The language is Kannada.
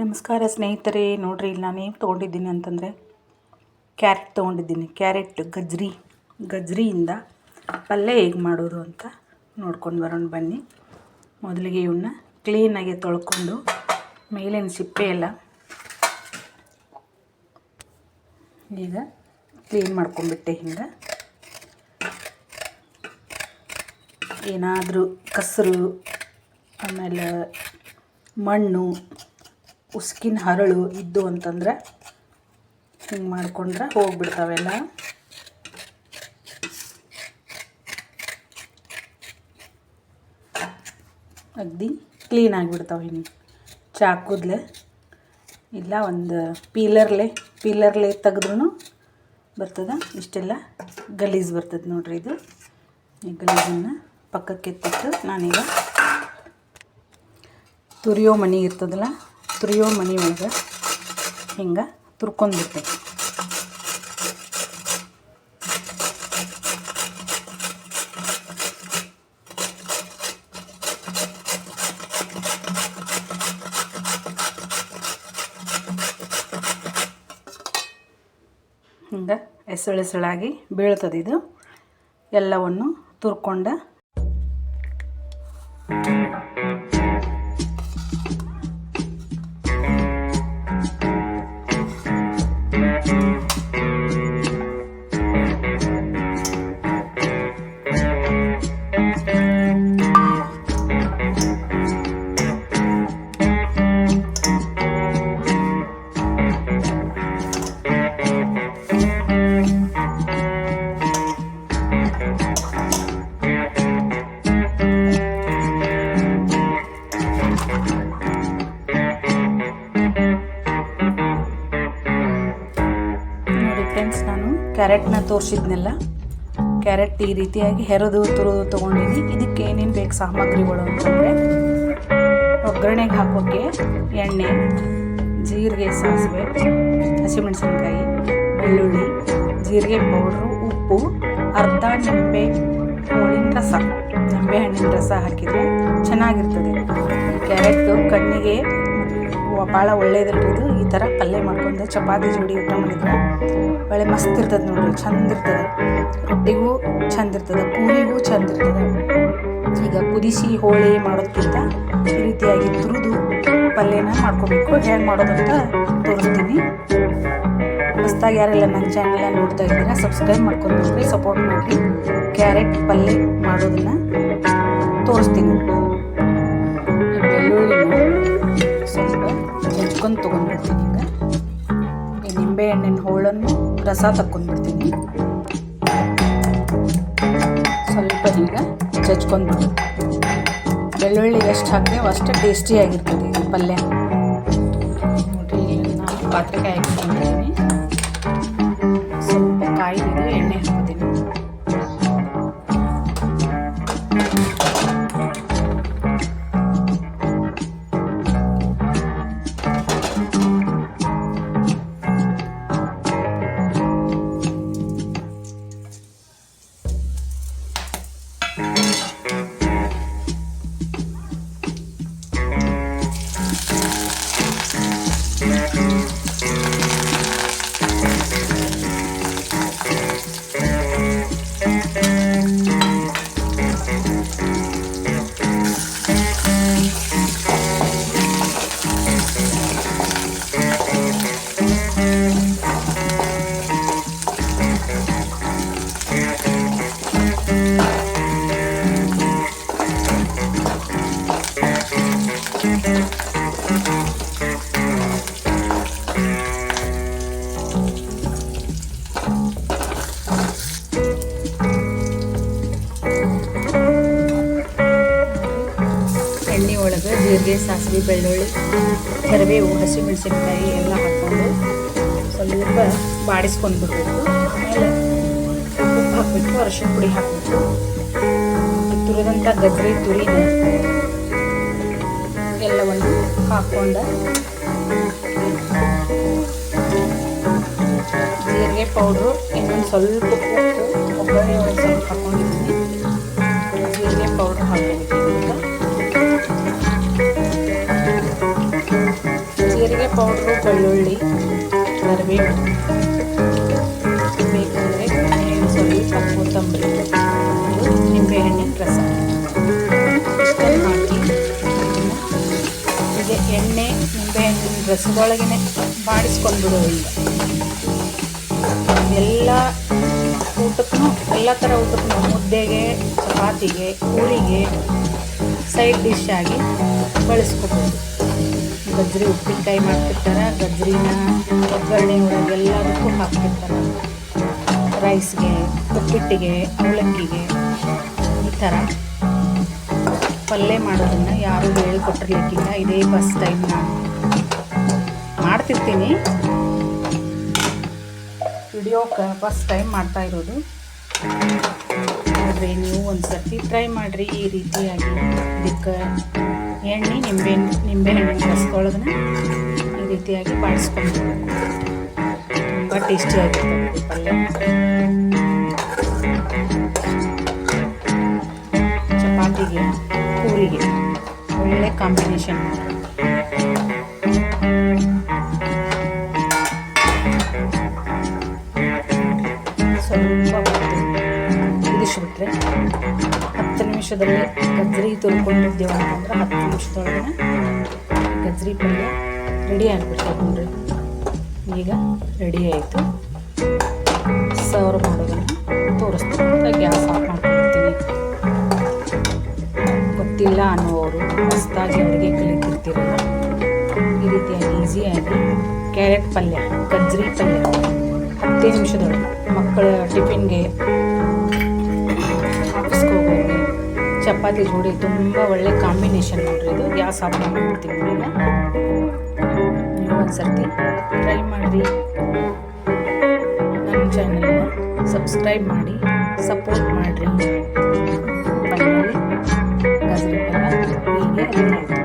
ನಮಸ್ಕಾರ ಸ್ನೇಹಿತರೆ. ನೋಡ್ರಿ, ಇಲ್ಲಿ ನಾನೇನು ತೊಗೊಂಡಿದ್ದೀನಿ ಅಂತಂದರೆ ಕ್ಯಾರೆಟ್ ತೊಗೊಂಡಿದ್ದೀನಿ. ಕ್ಯಾರೆಟ್ ಗಜ್ರಿಯಿಂದ ಪಲ್ಯ ಹೇಗೆ ಮಾಡೋದು ಅಂತ ನೋಡ್ಕೊಂಡು ಬರೋಣ ಬನ್ನಿ. ಮೊದಲಿಗೆ ಇವನ್ನ ಕ್ಲೀನಾಗಿ ತೊಳ್ಕೊಂಡು ಮೇಲಿನ ಸಿಪ್ಪೆ ಎಲ್ಲ ಈಗ ಕ್ಲೀನ್ ಮಾಡ್ಕೊಂಡ್ಬಿಟ್ಟೆ. ಹಿಂಗೆ ಏನಾದರೂ ಕಸರು, ಆಮೇಲೆ ಮಣ್ಣು, ಉಸ್ಕಿನ ಹರಳು ಇದ್ದು ಅಂತಂದ್ರೆ ಹಿಂಗೆ ಮಾಡ್ಕೊಂಡ್ರೆ ಹೋಗ್ಬಿಡ್ತಾವೆಲ್ಲ. ಅಗದಿ ಕ್ಲೀನ್ ಆಗಿಬಿಡ್ತಾವೆ. ಹಿಂಗೆ ಚಾಕುದ್ಲೆ ಇಲ್ಲ ಒಂದು ಪೀಲರ್ಲೆ ತೆಗೆದ್ರೂ ಬರ್ತದೆ. ಇಷ್ಟೆಲ್ಲ ಗಲೀಜು ಬರ್ತದೆ ನೋಡ್ರಿ. ಇದು ಈ ಗಲೀಜನ್ನು ಪಕ್ಕಕ್ಕೆ ಎತ್ತಿಟ್ಟು ನಾನೀಗ ತುರಿಯೋ ಮಣಿ ಇರ್ತದಲ್ಲ, ತುರಿಯೋ ಮಣಿ ಒಳಗೆ ಹಿಂಗೆ ತುರ್ಕೊಂಡ್ಬಿಡ್ತೇವೆ. ಹಿಂಗೆ ಎಸಳೆಸಳಾಗಿ ಬೀಳ್ತದೆ. ಇದು ಎಲ್ಲವನ್ನು ತುರ್ಕೊಂಡ ಫ್ರೆಂಡ್ಸ್, ನಾನು ಕ್ಯಾರೆಟ್ನ ತೋರಿಸಿದ್ನೆಲ್ಲ ಕ್ಯಾರೆಟ್ ಈ ರೀತಿಯಾಗಿ ಹೆರೆದು ತುರಿದು ತೊಗೊಂಡಿನಿ. ಇದಕ್ಕೆ ಏನೇನು ಬೇಕು ಸಾಮಗ್ರಿಗಳು ಅಂತಂದರೆ, ಒಗ್ಗರಣೆಗೆ ಹಾಕೋಕ್ಕೆ ಎಣ್ಣೆ, ಜೀರಿಗೆ, ಸಾಸಿವೆ, ಹಸಿಮೆಣಸಿನ್ಕಾಯಿ, ಬೆಳ್ಳುಳ್ಳಿ, ಜೀರಿಗೆ ಪೌಡ್ರು, ಉಪ್ಪು, ಅರ್ಧ ನಿಂಬೆಹಣ್ಣಿನ ರಸ ಹಾಕಿದರೆ ಚೆನ್ನಾಗಿರ್ತದೆ. ಕ್ಯಾರೆಟು ಕಣ್ಣಿಗೆ ಭಾಳ ಒಳ್ಳೇದಲ್ರಿ. ಇದು ಈ ಥರ ಪಲ್ಯ ಮಾಡ್ಕೊಂಡು ಚಪಾತಿ ಜೋಡಿ ಊಟ ಮಾಡಿದ್ರೆ ಒಳ್ಳೆ ಮಸ್ತ್ ಇರ್ತದೆ ನೋಡ್ರಿ. ಚಂದ ಇರ್ತದೆ, ರೊಟ್ಟಿಗೂ ಚಂದ ಇರ್ತದೆ, ಪೂರಿಗೂ ಚಂದ ಇರ್ತದೆ. ಈಗ ಕುದಿಸಿ ಹೋಳಿ ಮಾಡೋದಕ್ಕಿಂತ ಈ ರೀತಿಯಾಗಿ ತುರಿದು ಪಲ್ಯನ ಮಾಡ್ಕೋಬೇಕು. ಹೇಗೆ ಮಾಡೋದಂತ ತೋರಿಸ್ತೀನಿ. ಹೊಸ್ದಾಗಿ ಯಾರೆಲ್ಲ ನನ್ನ ಚಾನೆಲ್ನ ನೋಡ್ತಾ ಇದ್ದೀರಾ ಸಬ್ಸ್ಕ್ರೈಬ್ ಮಾಡ್ಕೊಂಡು ಸಪೋರ್ಟ್ ಮಾಡಿ. ಕ್ಯಾರೆಟ್ ಪಲ್ಯ ಮಾಡೋದನ್ನು ತೋರಿಸ್ತೀನಿ. ಬೆಳ್ಳುಳ್ಳಿನ ಸ್ವಲ್ಪ ಹೆಚ್ಕೊಂಡು ತೊಗೊಂಡ್ಬಿಡ್ತೀನಿ. ಈಗ ಈ ನಿಂಬೆಹಣ್ಣಿನ ಹೋಳನ್ನು ರಸ ತಕ್ಕೊಂಡ್ಬಿಡ್ತೀನಿ. ಸ್ವಲ್ಪ ಈಗ ಹೆಚ್ಕೊಂಡ್ಬಿಡ್ತೀನಿ. ಬೆಳ್ಳುಳ್ಳಿ ಎಷ್ಟು ಹಾಕ್ತೇವೆ ಅಷ್ಟೇ ಟೇಸ್ಟಿಯಾಗಿರ್ತದೆ ಇದು ಪಲ್ಯ. ನೋಡಿರಿ, ಈಗ ನಾನು ಪಾತ್ರೆಕಾಯಿ ಹಾಕ್ಕೊಂಡಿದ್ದೀನಿ. ಸ್ವಲ್ಪ ಕಾಯಿದು ಎಣ್ಣೆ ಹಾಕ್ತೀನಿ. ಎಣ್ಣೆ ಒಳಗೆ ಜೀರಿಗೆ, ಸಾಸಿವೆ, ಬೆಳ್ಳುಳ್ಳಿ, ಕರಿಬೇವು, ಹಸಿಮೆಣಸಿನ್ಕಾಯಿ ಎಲ್ಲ ಹಾಕ್ಕೊಂಡು ಸ್ವಲ್ಪ ಬಾಡಿಸ್ಕೊಂಡ್ಬಿಡ್ಬೇಕು. ಆಮೇಲೆ ಉಪ್ಪು ಹಾಕಬೇಕು, ಅರಿಶಿನ ಪುಡಿ ಹಾಕಬೇಕು. ತುರಿದಂಥ ತುರಿನ ಎಲ್ಲವನ್ನು ಹಾಕ್ಕೊಂಡು ಜೀರಿಗೆ ಪೌಡ್ರು, ಇನ್ನೊಂದು ಸ್ವಲ್ಪ ಉಪ್ಪು, ಒಗ್ಗರಣೆ ಒಳಗೆ ಸ್ವಲ್ಪ ಹಾಕ್ಕೊಂಡಿದ್ದೀನಿ. ಜೀರಿಗೆ ಪೌಡ್ರ್ ಹಾಕಬೇಕು. ಪೌಡ್ರು, ಬೆಳ್ಳುಳ್ಳಿ, ಕರಿಬೇವು, ಬೇಕಂದರೆ ಸ್ವಲ್ಪ ಕೊತ್ತಂಬರಿ, ನಿಂಬೆಹಣ್ಣಿನ ರಸ ಇಷ್ಟನ್ನು ಹಾಕಿ ಇದೆ ಎಣ್ಣೆ ನಿಂಬೆಹಣ್ಣಿನ ರಸದೊಳಗೇ ಬಾಡಿಸ್ಕೊಂಡ್ಬಿಡೋದು. ಈಗ ಎಲ್ಲ ಥರ ಊಟಕ್ಕೂ ಮುದ್ದೆಗೆ, ಚಪಾತಿಗೆ, ಪೂರಿಗೆ ಸೈಡ್ ಡಿಶ್ ಆಗಿ ಬಳಸ್ಕೊಬೋದು. ಗಜ್ಜರಿ ಉಪ್ಪಿನಕಾಯಿ ಮಾಡ್ತಿರ್ತಾರೆ, ಗಜ್ಜರಿನ ಒಗ್ಗರಣೆ ಒಳಗೆ ಎಲ್ಲದಕ್ಕೂ ಹಾಕ್ತಿರ್ತಾರೆ. ರೈಸ್ಗೆ, ಉಪ್ಪಿಟ್ಟಿಗೆ, ಅವಲಕ್ಕಿಗೆ ಈ ಥರ ಪಲ್ಯ ಮಾಡೋದನ್ನು ಯಾರೂ ಹೇಳ್ಕೊಟ್ಟಿರ್ಲಿಕ್ಕಿಲ್ಲ. ಇದೇ ಫಸ್ಟ್ ಟೈಮ್ ನಾನು ಮಾಡ್ತಿರ್ತೀನಿ, ವಿಡಿಯೋಕ್ಕೆ ಫಸ್ಟ್ ಟೈಮ್ ಮಾಡ್ತಾ ಇರೋದು. ನೋಡ್ರಿ, ನೀವು ಒಂದು ಸರ್ತಿ ಟ್ರೈ ಮಾಡಿರಿ ಈ ರೀತಿಯಾಗಿ. ಇದಕ್ಕೆ ಎಣ್ಣೆ ನಿಂಬೆಹಣ್ಣಿನ ರಸದೊಳಗನ ಈ ರೀತಿಯಾಗಿ ಬಾಡಿಸ್ಕೊಂಡು ತುಂಬ ಟೇಸ್ಟಿಯಾಗಿರ್ತದೆ ಪಲ್ಯ. ಚಪಾತಿಗೆ, ಪೂರಿಗೆ ಒಳ್ಳೆ ಕಾಂಬಿನೇಷನ್. ಸ್ವಲ್ಪ ಕುದಿಸ್ಬಿಟ್ರೆ 10 ನಿಮಿಷದಲ್ಲಿ ಗಜ್ಜರಿ ತುರ್ಕೊಂಡಿದ್ದೇವೆ ಅಂತಂದ್ರೆ 10 ನಿಮಿಷದೊಳಗೆ ಗಜ್ಜರಿ ಪಲ್ಯ ರೆಡಿ ಆಗಿಬಿಡ್ತದೆ. ನೋಡ್ರಿ, ಈಗ ರೆಡಿ ಆಯಿತು. ಸರ್ವ್ ಮಾಡೋದನ್ನು ತೋರಿಸ್ತೀನಿ. ಗ್ಯಾಸ್ ಆಫ್ ಮಾಡ್ಕೊಳ್ತೀನಿ. ಗೊತ್ತಿಲ್ಲ ಅನ್ನೋರು, ಹೊಸದಾಗಿ ಅಡುಗೆ ಕಲಿತಿರ್ತಿರಲ್ಲ, ಈ ರೀತಿಯಾಗಿ ಈಸಿಯಾಗಿ ಕ್ಯಾರೆಟ್ ಪಲ್ಯ, ಗಜ್ಜರಿ ಪಲ್ಯ 10 ನಿಮಿಷದೊಳಗೆ ಮಕ್ಕಳ ಟಿಫಿನ್ಗೆ, ಆಫೀಸ್ಗೆ ಹೋಗೋರಿಗೆ ಚಪಾತಿ ಜೋಡಿ ತುಂಬ ಒಳ್ಳೆ ಕಾಂಬಿನೇಷನ್. ನೋಡ್ರಿ, ಇದು ಗ್ಯಾಸ್ ಆಫ್ ಮಾಡ್ಬಿಡ್ತೀನಿ. ಈಗ ನೀವು ಒಂದು ಸರ್ತಿ ಟ್ರೈ ಮಾಡಿರಿ. ನನ್ನ ಚಾನಲ್ನ ಸಬ್ಸ್ಕ್ರೈಬ್ ಮಾಡಿ, ಸಪೋರ್ಟ್ ಮಾಡಿರಿ. ಫೈನಲಿ ಗಜ್ಜರಿ ಪಲ್ಯ ಹೀಗೆ ರೆಡಿ ಆಯಿತು.